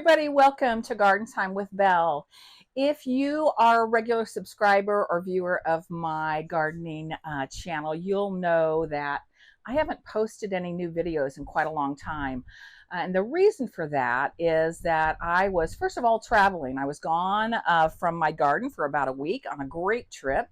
everybody, welcome to Garden Time with Belle. If you are a regular subscriber or viewer of my gardening channel, you'll know that I haven't posted any new videos in quite a long time. And the reason for that is that I was, first of all, traveling. I was gone from my garden for about a week on a great trip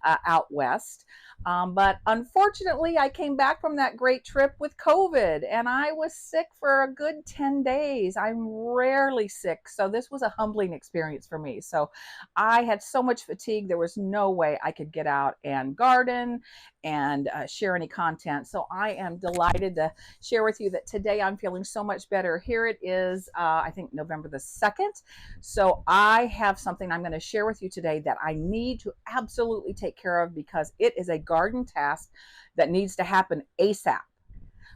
out west. But unfortunately, I came back from that great trip with COVID and I was sick for a good 10 days. I'm rarely sick, so this was a humbling experience for me. So I had so much fatigue, there was no way I could get out and garden and share any content. So I am delighted to share with you that today I'm feeling so much better. Here it is, I think November the 2nd. So I have something I'm going to share with you today that I need to absolutely take care of because it is a garden task that needs to happen ASAP.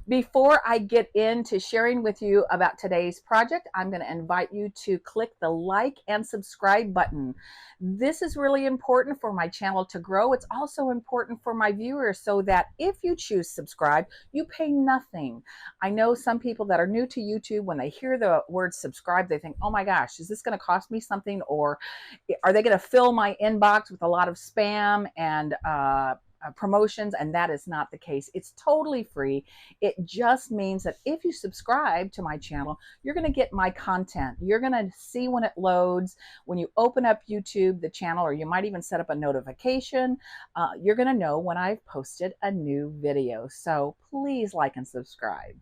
Before I get into sharing with you about today's project, I'm going to invite you to click the like and subscribe button. This is really important for my channel to grow. It's also important for my viewers so that if you choose subscribe, you pay nothing. I know some people that are new to YouTube, when they hear the word subscribe, they think, oh my gosh, is this going to cost me something? Or are they going to fill my inbox with a lot of spam and promotions? And that is not the case. It's totally free. It just means that if you subscribe to my channel, you're going to get my content. You're going to see when it loads, when you open up YouTube, the channel, or you might even set up a notification. You're going to know when I've posted a new video. So please like and subscribe.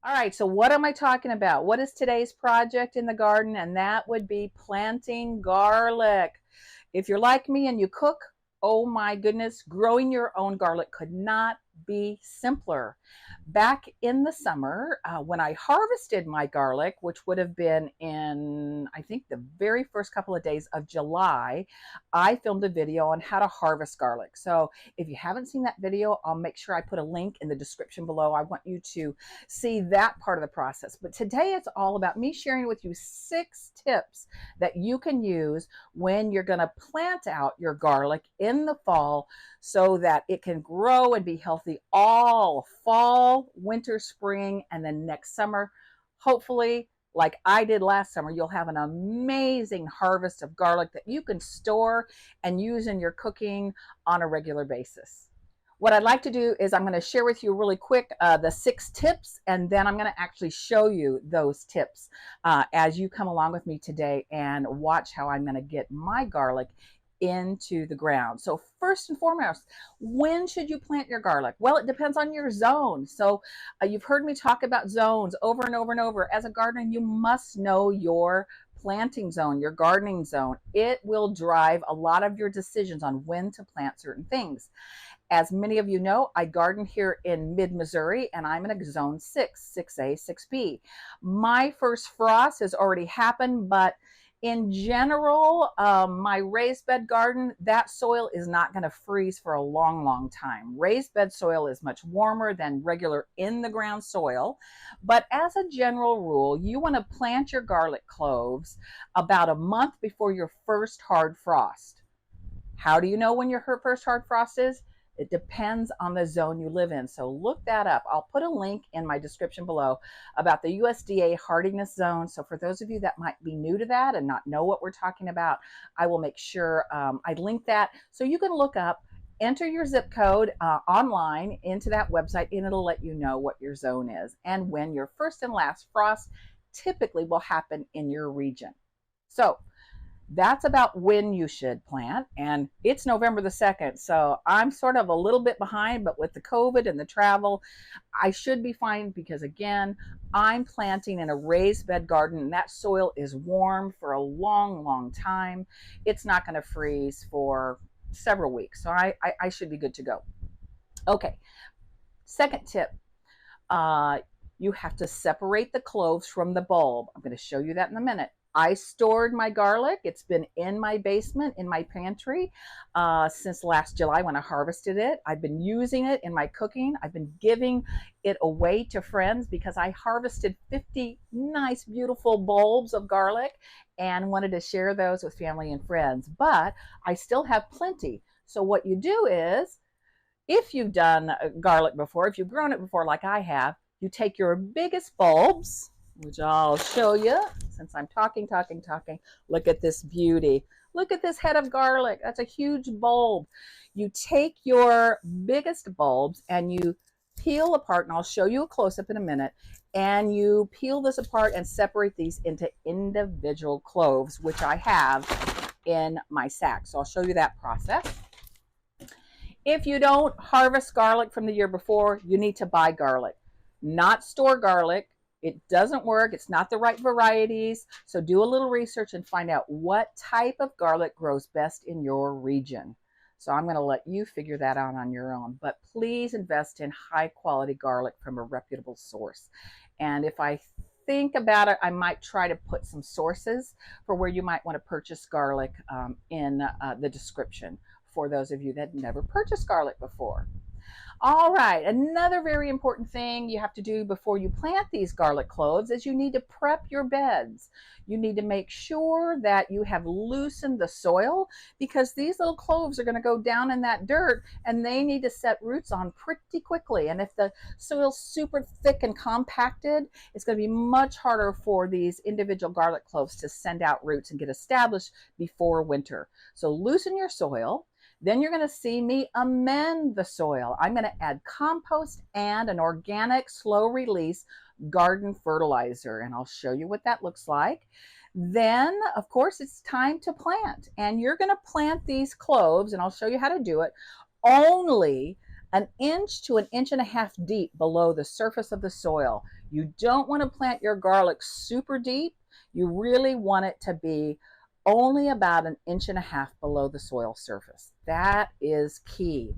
All right, so what am I talking about? What is today's project in the garden? And that would be planting garlic. If you're like me and you cook, oh my goodness, growing your own garlic could not be simpler. Back in the summer, when I harvested my garlic, which would have been in, I think, the very first couple of days of July, I filmed a video on how to harvest garlic. So if you haven't seen that video, I'll make sure I put a link in the description below. I want you to see that part of the process. But today it's all about me sharing with you 6 tips that you can use when you're going to plant out your garlic in the fall so that it can grow and be healthy all fall, winter, spring, and then next summer. Hopefully, like I did last summer, you'll have an amazing harvest of garlic that you can store and use in your cooking on a regular basis. What I'd like to do is I'm going to share with you really quick the 6 tips, and then I'm going to actually show you those tips as you come along with me today and watch how I'm going to get my garlic into the ground. So first and foremost, when should you plant your garlic? Well, it depends on your zone. So you've heard me talk about zones over and over and over. As a gardener, you must know your planting zone, your gardening zone. It will drive a lot of your decisions on when to plant certain things. As many of you know, I garden here in mid-Missouri, and I'm in a zone 6, 6A, 6B. My first frost has already happened, but in general, my raised bed garden, that soil is not going to freeze for a long, long time. Raised bed soil is much warmer than regular in the ground soil. But as a general rule, you want to plant your garlic cloves about a month before your first hard frost. How do you know when your first hard frost is? It depends on the zone you live in. So look that up. I'll put a link in my description below about the USDA hardiness zone. So for those of you that might be new to that and not know what we're talking about, I will make sure I link that so you can look up, enter your zip code online into that website, and it'll let you know what your zone is and when your first and last frost typically will happen in your region. So that's about when you should plant, and it's November the 2nd, so I'm sort of a little bit behind, but with the COVID and the travel, I should be fine because, again, I'm planting in a raised bed garden, and that soil is warm for a long, long time. It's not going to freeze for several weeks, so I should be good to go. Okay, second tip. You have to separate the cloves from the bulb. I'm going to show you that in a minute. I stored my garlic. It's been in my basement, in my pantry, since last July when I harvested it. I've been using it in my cooking. I've been giving it away to friends because I harvested 50 nice, beautiful bulbs of garlic and wanted to share those with family and friends. But I still have plenty. So what you do is, if you've done garlic before, if you've grown it before like I have, you take your biggest bulbs, which I'll show you since I'm talking. Look at this beauty. Look at this head of garlic. That's a huge bulb. You take your biggest bulbs and you peel apart, and I'll show you a close-up in a minute, and you peel this apart and separate these into individual cloves, which I have in my sack. So I'll show you that process. If you don't harvest garlic from the year before, you need to buy garlic, not store garlic. It doesn't work. It's not the right varieties. So do a little research and find out what type of garlic grows best in your region. So I'm going to let you figure that out on your own. But please invest in high quality garlic from a reputable source. And if I think about it, I might try to put some sources for where you might want to purchase garlic in the description for those of you that never purchased garlic before. All right, another very important thing you have to do before you plant these garlic cloves is you need to prep your beds. You need to make sure that you have loosened the soil, because these little cloves are going to go down in that dirt and they need to set roots on pretty quickly. And if the soil's super thick and compacted, it's going to be much harder for these individual garlic cloves to send out roots and get established before winter. So loosen your soil. Then you're going to see me amend the soil. I'm going to add compost and an organic slow release garden fertilizer, and I'll show you what that looks like. Then, of course, it's time to plant, and you're going to plant these cloves, and I'll show you how to do it, only an inch to an inch and a half deep below the surface of the soil. You don't want to plant your garlic super deep. You really want it to be only about an inch and a half below the soil surface. That is key.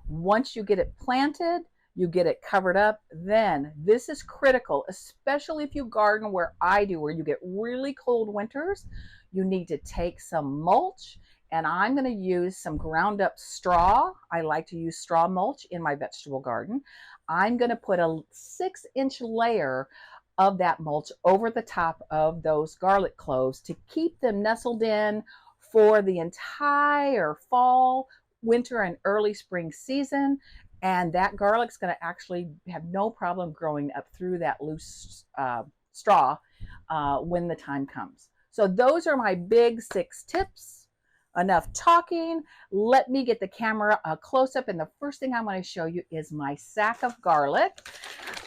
Once you get it planted, you get it covered up, then this is critical, especially if you garden where I do, where you get really cold winters. You need to take some mulch, and I'm going to use some ground up straw. I like to use straw mulch in my vegetable garden. I'm going to put a 6-inch layer of that mulch over the top of those garlic cloves to keep them nestled in for the entire fall, winter, and early spring season. And that garlic's going to actually have no problem growing up through that loose straw when the time comes. So those are my big 6 tips. Enough talking. Let me get the camera close up, and the first thing I want to show you is my sack of garlic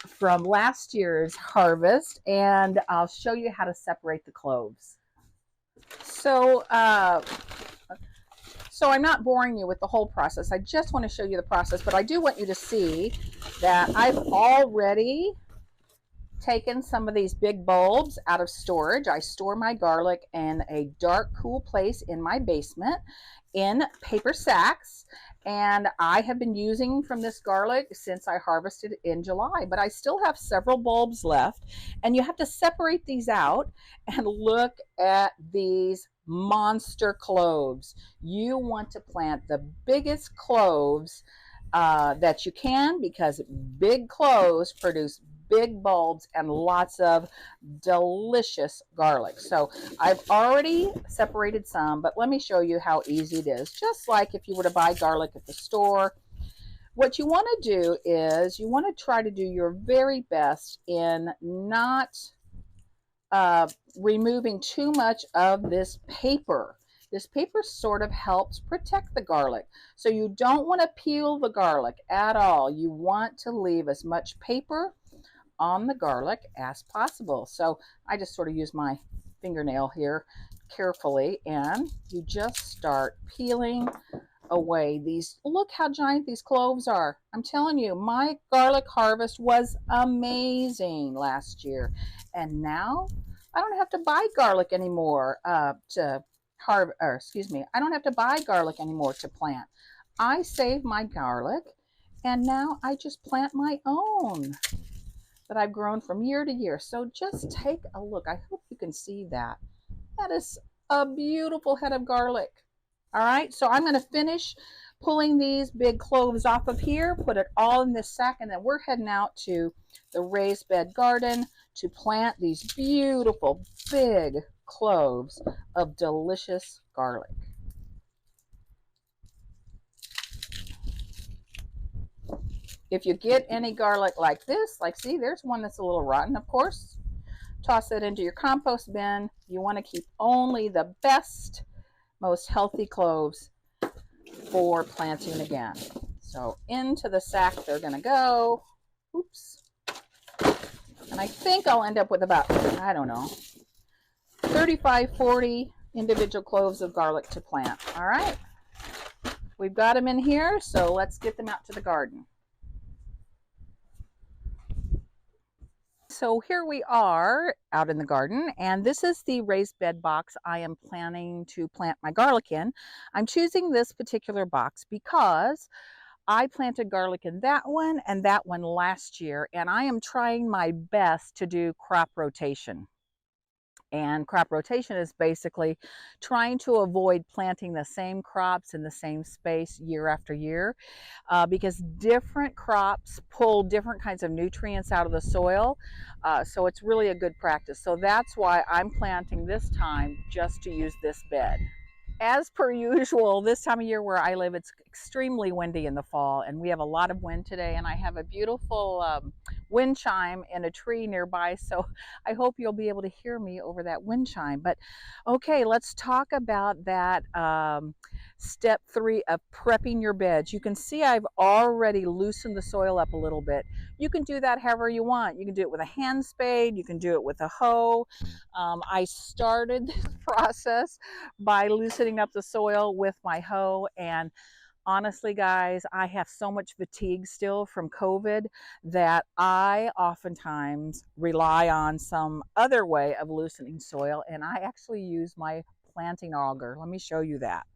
from last year's harvest, and I'll show you how to separate the cloves. So I'm not boring you with the whole process. I just want to show you the process, but I do want you to see that I've already taken some of these big bulbs out of storage. I store my garlic in a dark, cool place in my basement in paper sacks, and I have been using from this garlic since I harvested in July, but I still have several bulbs left, and you have to separate these out. And look at these monster cloves. You want to plant the biggest cloves that you can, because big cloves produce big bulbs and lots of delicious garlic. So I've already separated some, but let me show you how easy it is. Just like if you were to buy garlic at the store, what you want to do is you want to try to do your very best in not removing too much of this paper. This paper sort of helps protect the garlic. So you don't want to peel the garlic at all. You want to leave as much paper on the garlic as possible. So I just sort of use my fingernail here carefully, and you just start peeling away these. Look how giant these cloves are. I'm telling you, my garlic harvest was amazing last year, and now I don't have to buy garlic anymore I don't have to buy garlic anymore to plant. I save my garlic, and now I just plant my own that I've grown from year to year. So just take a look. I hope you can see that. That is a beautiful head of garlic. All right, so I'm going to finish pulling these big cloves off of here, put it all in this sack, and then we're heading out to the raised bed garden to plant these beautiful big cloves of delicious garlic. If you get any garlic like this, like see, there's one that's a little rotten, of course. toss that into your compost bin. You want to keep only the best, most healthy cloves for planting again. So into the sack they're going to go. Oops. And I think I'll end up with about, I don't know, 35, 40 individual cloves of garlic to plant. All right. We've got them in here, so let's get them out to the garden. So here we are out in the garden, and this is the raised bed box I am planning to plant my garlic in. I'm choosing this particular box because I planted garlic in that one and that one last year, and I am trying my best to do crop rotation. And crop rotation is basically trying to avoid planting the same crops in the same space year after year, because different crops pull different kinds of nutrients out of the soil. So it's really a good practice. So that's why I'm planting this time just to use this bed. As per usual, this time of year where I live, it's extremely windy in the fall, and we have a lot of wind today, and I have a beautiful wind chime in a tree nearby, so I hope you'll be able to hear me over that wind chime. But okay, let's talk about that step 3 of prepping your beds. You can see I've already loosened the soil up a little bit. You can do that however you want. You can do it with a hand spade, you can do it with a hoe. I started this process by loosening up the soil with my hoe, and honestly guys, I have so much fatigue still from COVID that I oftentimes rely on some other way of loosening soil, and I actually use my planting auger. Let me show you that.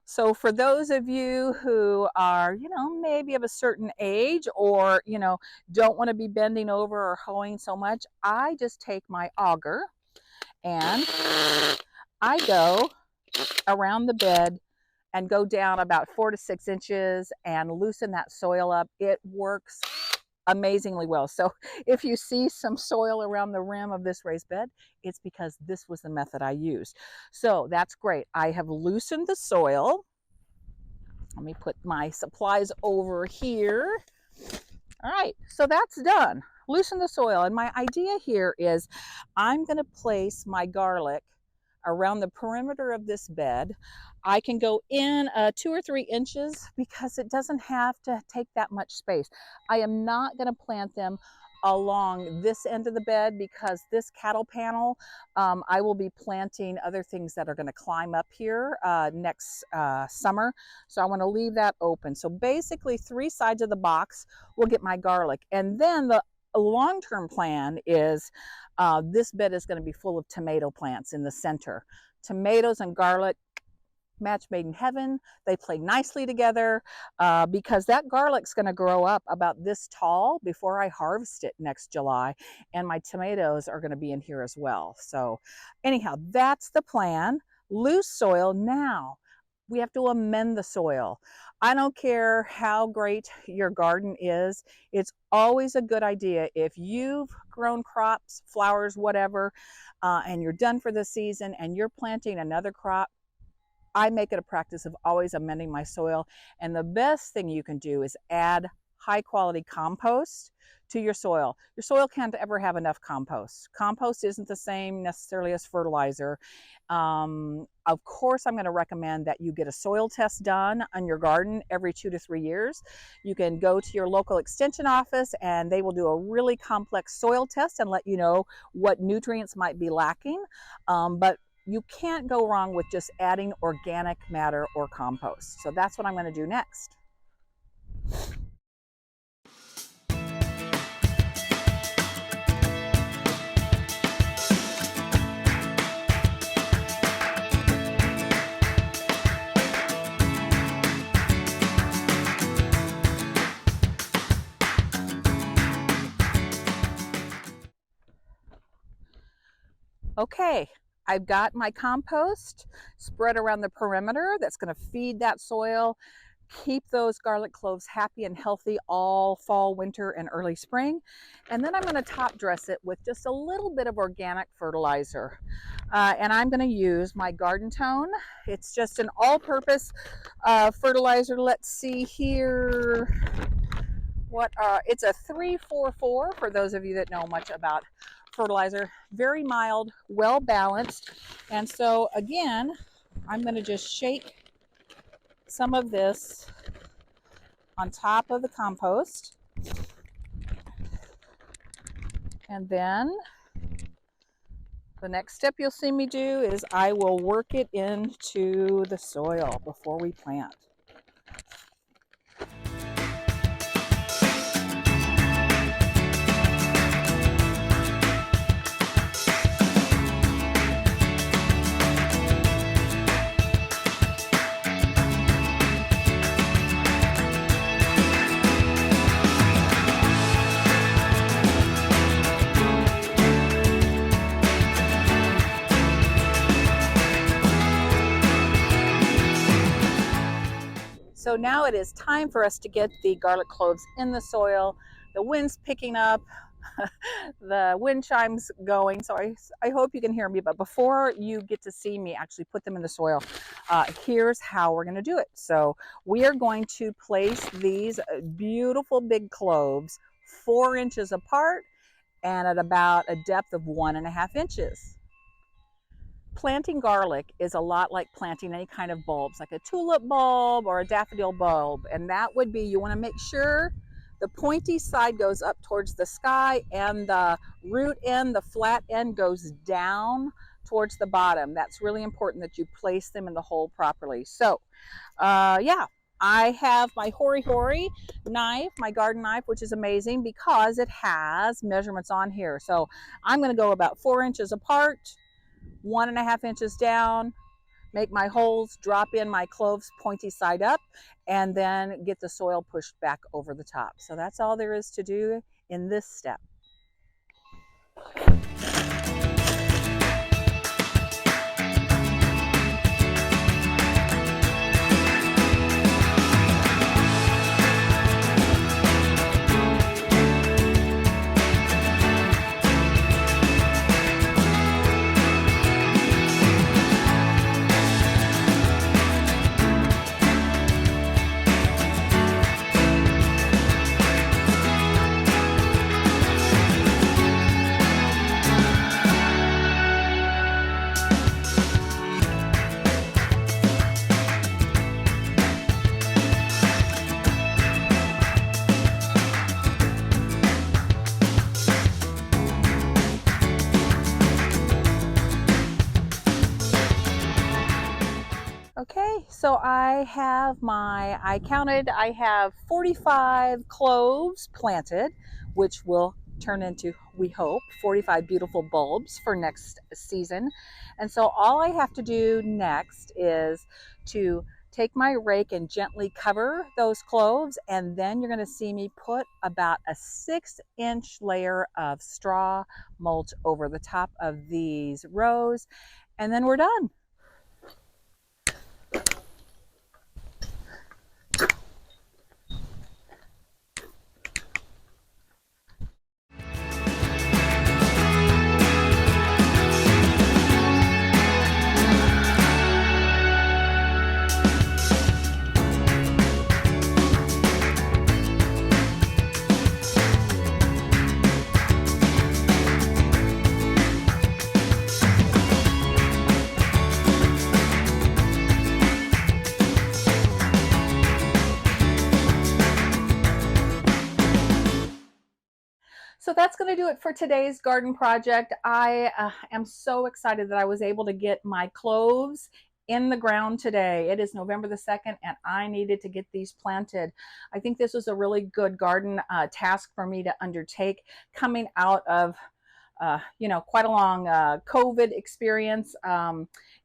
So for those of you who are, maybe of a certain age, or, don't want to be bending over or hoeing so much, I just take my auger and I go around the bed and go down about 4 to 6 inches and loosen that soil up. It works amazingly well. So if you see some soil around the rim of this raised bed, it's because this was the method I used. So that's great. I have loosened the soil. Let me put my supplies over here. All right, so that's done. Loosen the soil. And my idea here is I'm going to place my garlic around the perimeter of this bed. I can go in 2 or 3 inches because it doesn't have to take that much space. I am not going to plant them along this end of the bed because this cattle panel, I will be planting other things that are going to climb up here next summer. So I want to leave that open. So basically 3 sides of the box will get my garlic. And then the long-term plan is this bed is going to be full of tomato plants in the center. Tomatoes and garlic, match made in heaven. They play nicely together because that garlic's going to grow up about this tall before I harvest it next July, and my tomatoes are going to be in here as well. So anyhow, that's the plan. Loose soil. Now we have to amend the soil. I don't care how great your garden is, it's always a good idea if you've grown crops, flowers, whatever, and you're done for the season and you're planting another crop, I make it a practice of always amending my soil. And the best thing you can do is add high quality compost to your soil. Your soil can't ever have enough compost. Compost isn't the same necessarily as fertilizer. Of course, I'm going to recommend that you get a soil test done on your garden every 2 to 3 years. You can go to your local extension office and they will do a really complex soil test and let you know what nutrients might be lacking. But you can't go wrong with just adding organic matter or compost. So that's what I'm going to do next. Okay, I've got my compost spread around the perimeter that's going to feed that soil, keep those garlic cloves happy and healthy all fall, winter, and early spring. And then I'm going to top dress it with just a little bit of organic fertilizer. And I'm going to use my Garden Tone. It's just an all-purpose fertilizer. Let's see here. It's a 3-4-4 for those of you that know much about fertilizer. Very mild, well balanced. And so again, I'm going to just shake some of this on top of the compost. And then the next step you'll see me do is I will work it into the soil before we plant. So now it is time for us to get the garlic cloves in the soil. The wind's picking up, the wind chimes going, so I hope you can hear me. But before you get to see me actually put them in the soil, here's how we're going to do it. So we are going to place these beautiful big cloves 4 inches apart and at about a depth of 1.5 inches. Planting garlic is a lot like planting any kind of bulbs, like a tulip bulb or a daffodil bulb. And that would be, you want to make sure the pointy side goes up towards the sky and the root end, the flat end, goes down towards the bottom. That's really important that you place them in the hole properly. So yeah, I have my Hori Hori knife, my garden knife, which is amazing because it has measurements on here. So I'm going to go about 4 inches apart, 1.5 inches down, make my holes, drop in my cloves pointy side up, and then get the soil pushed back over the top. So that's all there is to do in this step. Okay, so I counted, I have 45 cloves planted, which will turn into, we hope, 45 beautiful bulbs for next season. And so all I have to do next is to take my rake and gently cover those cloves, and then you're going to see me put about a 6-inch layer of straw mulch over the top of these rows, and then we're done. So that's going to do it for today's garden project. I am so excited that I was able to get my cloves in the ground today. It is November the 2nd and I needed to get these planted. I think this was a really good garden task for me to undertake coming out of quite a long COVID experience.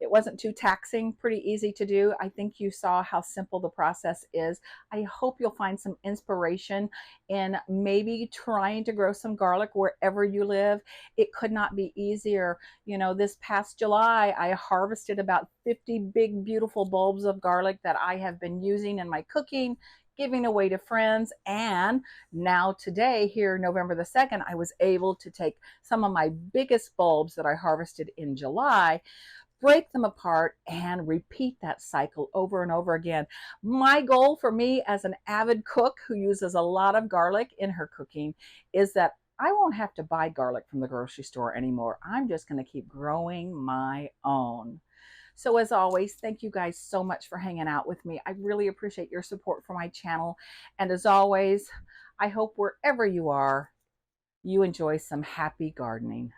It wasn't too taxing, pretty easy to do. I think you saw how simple the process is. I hope you'll find some inspiration in maybe trying to grow some garlic wherever you live. It could not be easier. You know, this past July, I harvested about 50 big, beautiful bulbs of garlic that I have been using in my cooking, giving away to friends. And now today, here November the 2nd, I was able to take some of my biggest bulbs that I harvested in July, break them apart, and repeat that cycle over and over again. My goal for me as an avid cook who uses a lot of garlic in her cooking is that I won't have to buy garlic from the grocery store anymore. I'm just going to keep growing my own. So as always, thank you guys so much for hanging out with me. I really appreciate your support for my channel. And as always, I hope wherever you are, you enjoy some happy gardening.